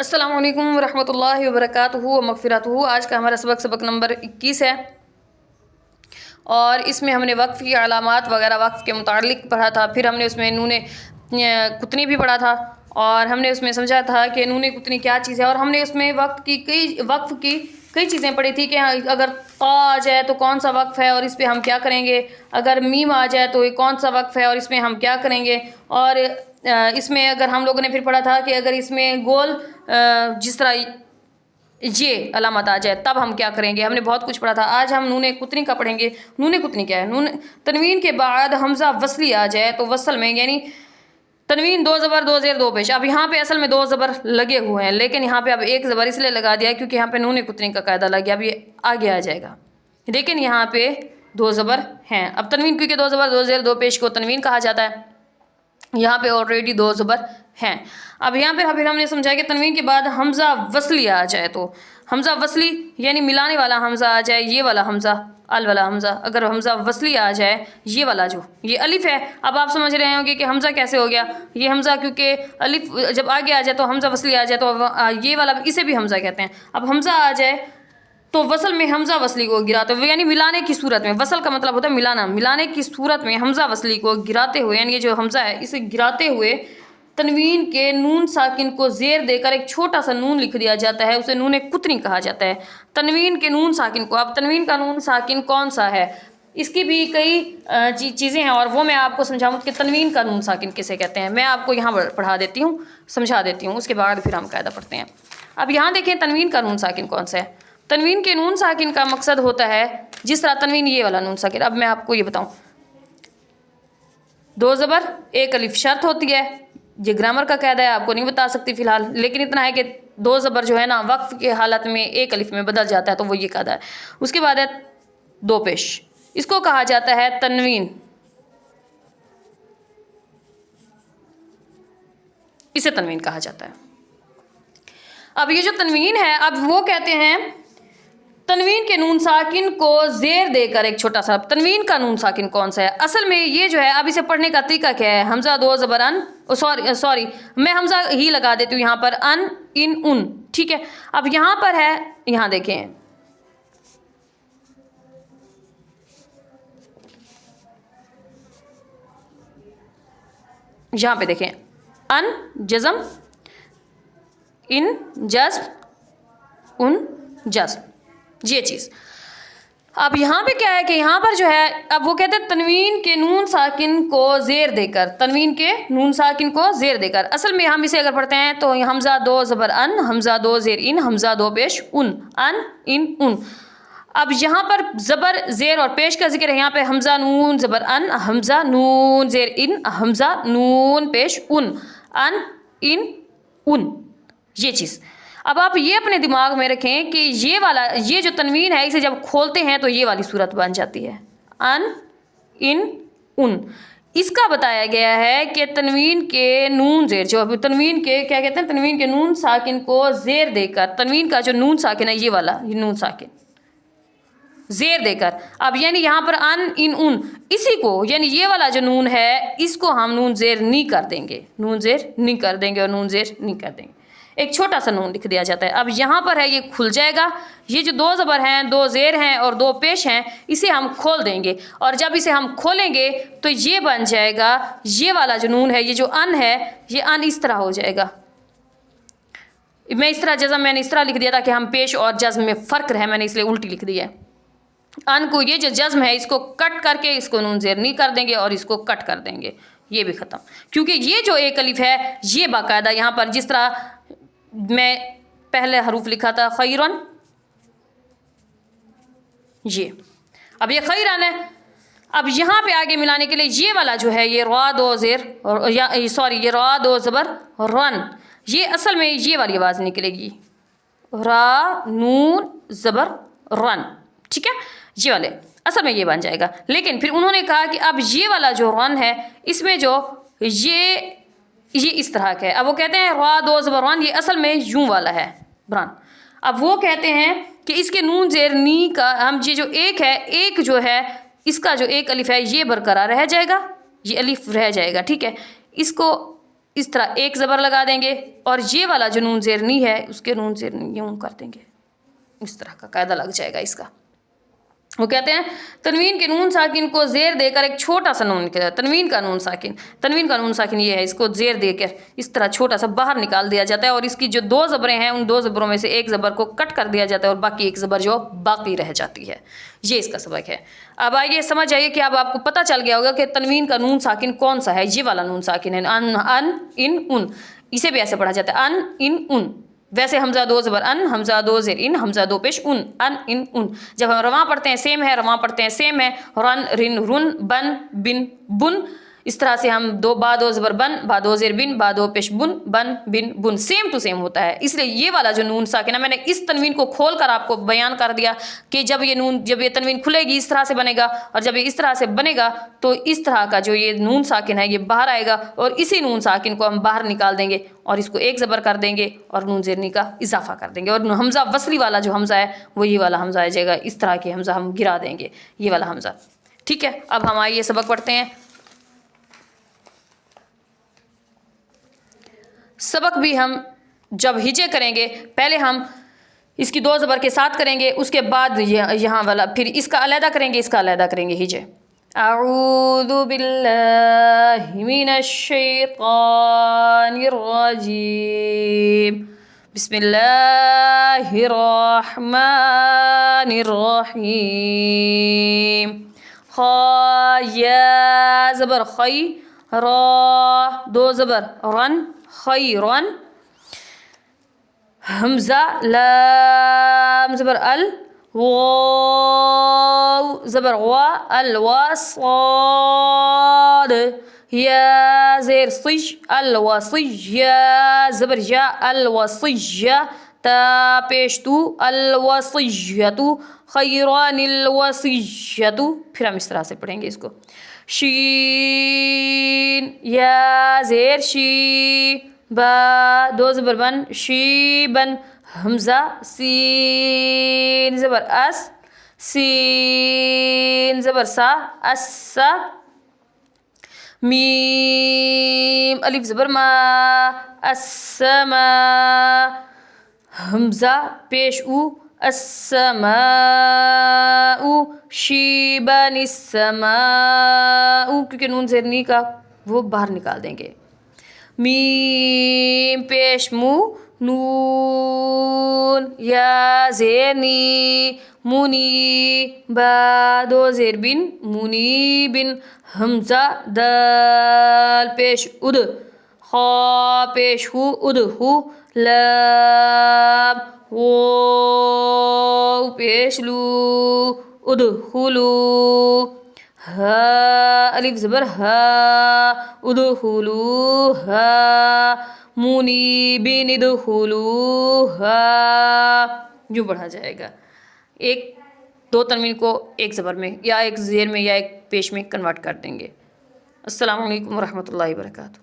अस्सलामु अलैकुम वरहमतुल्लाहि वबरकातुहू व मग़फ़िरतुहू। आज का हमारा सबक नंबर 21 है और इसमें हमने वक्फ़ की अलामात वगैरह वक्फ़ के मुतालिक पढ़ा था। फिर हमने उसमें नूने कुतनी भी पढ़ा था और हमने उसमें समझा था कि नूने कुतनी क्या चीज़ है। और हमने उसमें वक्फ़ की कई चीज़ें पढ़ी थी कि अगर ता आ जाए तो कौन सा वक्फ़ है और इस पर हम क्या करेंगे, अगर मीम आ जाए तो ये कौन सा वक्फ़ है और इसमें हम क्या करेंगे। और इसमें अगर हम लोगों ने फिर पढ़ा था कि अगर इसमें गोल जिस तरह ये अलामत आ जाए तब हम क्या करेंगे। हमने बहुत कुछ पढ़ा था। आज हम नूने कुतनी का पढ़ेंगे। नूने कुतनी क्या है? नून तनवीन के बाद हमज़ा वसली आ जाए तो वसल में यानी तनवीन दो ज़बर दो ज़ेर दो पेश। अब यहाँ पे असल में दो ज़बर लगे हुए हैं लेकिन यहाँ पे अब एक ज़बर इसलिए लगा दिया क्योंकि यहाँ पे नूने कुतनी का कायदा लग गया। अब ये आगे आ जाएगा लेकिन यहाँ पे दो ज़बर हैं। अब तनवीन क्योंकि दो ज़बर दो ज़ेर दो पेश को तनवीन कहा जाता है, यहाँ पे ऑलरेडी दो ज़बर हैं। अब यहाँ पे फिर हमने समझा कि तनवीन के बाद हमज़ा वसली आ जाए तो हमज़ा वसली यानी मिलाने वाला हमज़ा आ जाए, ये वाला हमज़ा अल वाला हमज़ा। अगर हमज़ा वसली आ जाए ये वाला जो ये अलिफ है, अब आप समझ रहे होंगे कि हमज़ा कैसे हो गया। ये हमज़ा क्योंकि अलिफ जब आगे आ जाए तो हमज़ा वसली आ जाए तो ये वाला इसे भी हमज़ा कहते हैं। अब हमज़ा आ जाए तो वसल में हमज़ा वसली को गिराते हुए यानी मिलाने की सूरत में, वसल का मतलब होता है मिलाना, मिलाने की सूरत में हमज़ा वसली को गिराते हुए यानी ये जो हमज़ा है इसे गिराते हुए तनवीन के नून साकिन को ज़ेर देकर एक छोटा सा नून लिख दिया जाता है, उसे नून कुतनी कहा जाता है। तनवीन के नून साकिन को, अब तनवीन का नून साकिन कौन सा है, इसकी भी कई चीज़ें हैं और वो मैं आपको समझाऊँ कि तनवीन का नून साकिन किसे कहते हैं। मैं आपको यहाँ पढ़ा देती हूँ, समझा देती हूँ, उसके बाद फिर हम कायदा पढ़ते हैं। अब यहाँ देखें तनवीन का नून साकिन कौन सा है। तनवीन के नून साकिन का मकसद होता है जिस तरह तनवीन ये वाला नून साकिन, अब मैं आपको ये बताऊँ, दो ज़बर एक अलिफ शर्त होती है। ये ग्रामर का कायदा है, आपको नहीं बता सकती फ़िलहाल, लेकिन इतना है कि दो ज़बर जो है ना वक्फ़ के हालत में एक अलिफ में बदल जाता है तो वो ये कायदा है। उसके बाद है दो पेश, इसको कहा जाता है तनवीन, इसे तनवीन कहा जाता है। अब ये जो तनवीन है, अब वो कहते हैं तनवीन के नून साकिन को ज़ेर देकर एक छोटा सा, तनवीन का नून साकिन कौन सा है असल में ये जो है। अब इसे पढ़ने का तरीका क्या है, हमज़ा दो ज़बर अन, सॉरी मैं हमज़ा ही लगा देती हूँ यहाँ पर, अन इन उन, ठीक है। अब यहाँ पर है, यहाँ देखें यहाँ पे देखें अन जज़म, इन जज़्म, उन जज़्म, ये चीज़। अब यहाँ पे क्या है कि यहाँ पर जो है, अब वो कहते हैं तनवीन के नून साकिन को ज़ेर देकर, तनवीन के नून साकिन को ज़ेर देकर। असल में हम इसे अगर पढ़ते हैं तो हमज़ा दो ज़बर अन, हमज़ा दो ज़ेर इन, हमज़ा दो पेश उन, अन इन उन। अब यहाँ पर ज़बर ज़ेर और पेश का जिक्र है। यहाँ पे हमज़ा नून ज़बर अन, हमज़ा नून ज़ेर इन, हमज़ा नून पेश उन, अन इन उन, ये चीज़। अब आप ये अपने दिमाग में रखें कि ये वाला, ये जो तनवीन है इसे जब खोलते हैं तो ये वाली सूरत बन जाती है, अन इन उन। इसका बताया गया है कि तनवीन के नून ज़ेर, जो तनवीन के क्या कहते हैं, तनवीन के नून साकिन को ज़ेर देकर, तनवीन का जो नून साकिन है ये वाला, ये नून साकिन ज़ेर देकर, अब यानी यहाँ पर अन इन उन, इसी को यानी ये वाला जो नून है इसको हम नून ज़ेर नहीं कर देंगे, नून ज़ेर नहीं कर देंगे और नून ज़ेर नहीं कर देंगे, एक छोटा सा नून लिख दिया जाता है। अब यहाँ पर है ये खुल जाएगा, ये जो दो ज़बर हैं, दो ज़ेर हैं और दो पेश हैं, इसे हम खोल देंगे और जब इसे हम खोलेंगे तो ये बन जाएगा, ये वाला जो नून है, ये जो अन है, ये अन इस तरह हो जाएगा। मैं इस तरह जज़म मैंने इस तरह लिख दिया था कि हम पेश और जज़्म में फ़र्क रहे, मैंने इसलिए उल्टी लिख दी है। अन को ये जो जज़्म है इसको कट करके इसको नून ज़ेर नहीं कर देंगे और इसको कट कर देंगे, ये भी ख़त्म, क्योंकि ये जो एक अलिफ है ये बाकायदा यहाँ पर जिस तरह मैं पहले हरूफ लिखा था खैरन, ये अब ये खैरन है। अब यहाँ पे आगे मिलाने के लिए ये वाला जो है ये रा दो ज़ेर, या सॉरी ये रा दो ज़बर रन, ये असल में ये वाली आवाज़ निकलेगी, रा नून ज़बर रन, ठीक है, ये वाले असल में ये बन जाएगा। लेकिन फिर उन्होंने कहा कि अब ये वाला जो रन है इसमें जो ये इस तरह का है। अब वो कहते हैं रा दो ज़बर रन, ये असल में यूं वाला है ब्रान। अब वो कहते हैं कि इसके नून ज़ेर नी का हम ये जो एक है, एक जो है इसका जो एक अलिफ है ये बरकरार रह जाएगा, ये अलिफ रह जाएगा, ठीक है। इसको اس طرح ایک زبر لگا دیں گے اور یہ والا جو نون زیر نی ہے اس کے نون زیر نی یوں کر دیں گے. اس طرح کا قاعدہ لگ جائے گا اس کا. وہ کہتے ہیں تنوین کے نون ساکن کو زیر دے کر ایک چھوٹا سا نون نکلا. تنوین کا نون ساکن یہ ہے، اس کو زیر دے کر اس طرح چھوٹا سا باہر نکال دیا جاتا ہے اور اس کی جو 2 زبریں ہیں ان 2 زبروں میں سے ایک زبر کو کٹ کر دیا جاتا ہے اور باقی ایک زبر جو باقی رہ جاتی ہے. یہ اس کا سبق ہے. اب آئیے سمجھ آئیے کہ اب آپ کو پتہ چل گیا ہوگا کہ تنوین کا نون ساکن کون سا ہے. یہ والا نون ساکن ہے، ان ان ان. اسے بھی ایسے پڑھا جاتا ہے ان ان ان. ویسے حمزہ 2 زبر ان، حمزہ 2 زیر ان، حمزہ 2 پیش ان ان ان. جب ہم رواں پڑھتے ہیں سیم ہے، رواں پڑھتے ہیں سیم ہے، رن رن رن بن بن بن. اس طرح سے ہم با 2 زبر بن، با 2 زیر بن، با 2 پیش بن بن بن بن. سیم ٹو سیم ہوتا ہے. اس لیے یہ والا جو نون ساکن ہے میں نے اس تنوین کو کھول کر آپ کو بیان کر دیا کہ جب یہ تنوین کھلے گی اس طرح سے بنے گا اور جب یہ اس طرح سے بنے گا تو اس طرح کا جو یہ نون ساکن ہے یہ باہر آئے گا اور اسی نون ساکن کو ہم باہر نکال دیں گے اور اس کو ایک زبر کر دیں گے اور نون زیر نی کا اضافہ کر دیں گے. اور حمزہ وصلی والا جو حمزہ ہے وہ یہ والا حمزہ آ جائے گا. اس طرح کے حمزہ ہم گرا دیں گے، یہ والا حمزہ. ٹھیک ہے، اب ہم آئیے سبق پڑھتے ہیں. سبق بھی ہم جب ہجے کریں گے پہلے ہم اس کی 2 زبر کے ساتھ کریں گے، اس کے بعد یہاں والا پھر اس کا علیحدہ کریں گے، اس کا علیحدہ کریں گے ہجے. اعوذ باللہ من الشیطان الرجیم. بسم اللہ الرحمن الرحیم. خا یا زبر خی، را 2 زبر رن خیرن. حمزہ لام زبر ال، واو زبر وا الوا صاد. یا زیر صج الوصی، یا زبر یا الوصیہ. تا پیش تو الوصیۃ، خیران الوصیۃ. پھر ہم اس طرح سے پڑھیں گے اس کو. شین یا زیر شی، با 2 زبر بن شیبن. حمزہ سین زبر اس، سین زبر سا اسا. میم الف زبر ما، السما. حمزہ پیش او، السماء. شیبن السماء، کیونکہ نون زیر نی کا وہ باہر نکال دیں گے. میم پیش مو، نون یا زیر نی منی. با 2 زیر بن منی بن. حمزہ دال پیش اد، خا پیش ہو اد ہو. لام واو پیش لو اد خلو. ہا الف زبر ہا، ادخلوہا. منیبین ادخلوہا. یوں پڑھا جائے گا. 2 تنوین کو ایک زبر میں یا ایک زیر میں یا ایک پیش میں کنورٹ کر دیں گے. السلام علیکم ورحمۃ اللہ وبرکاتہ.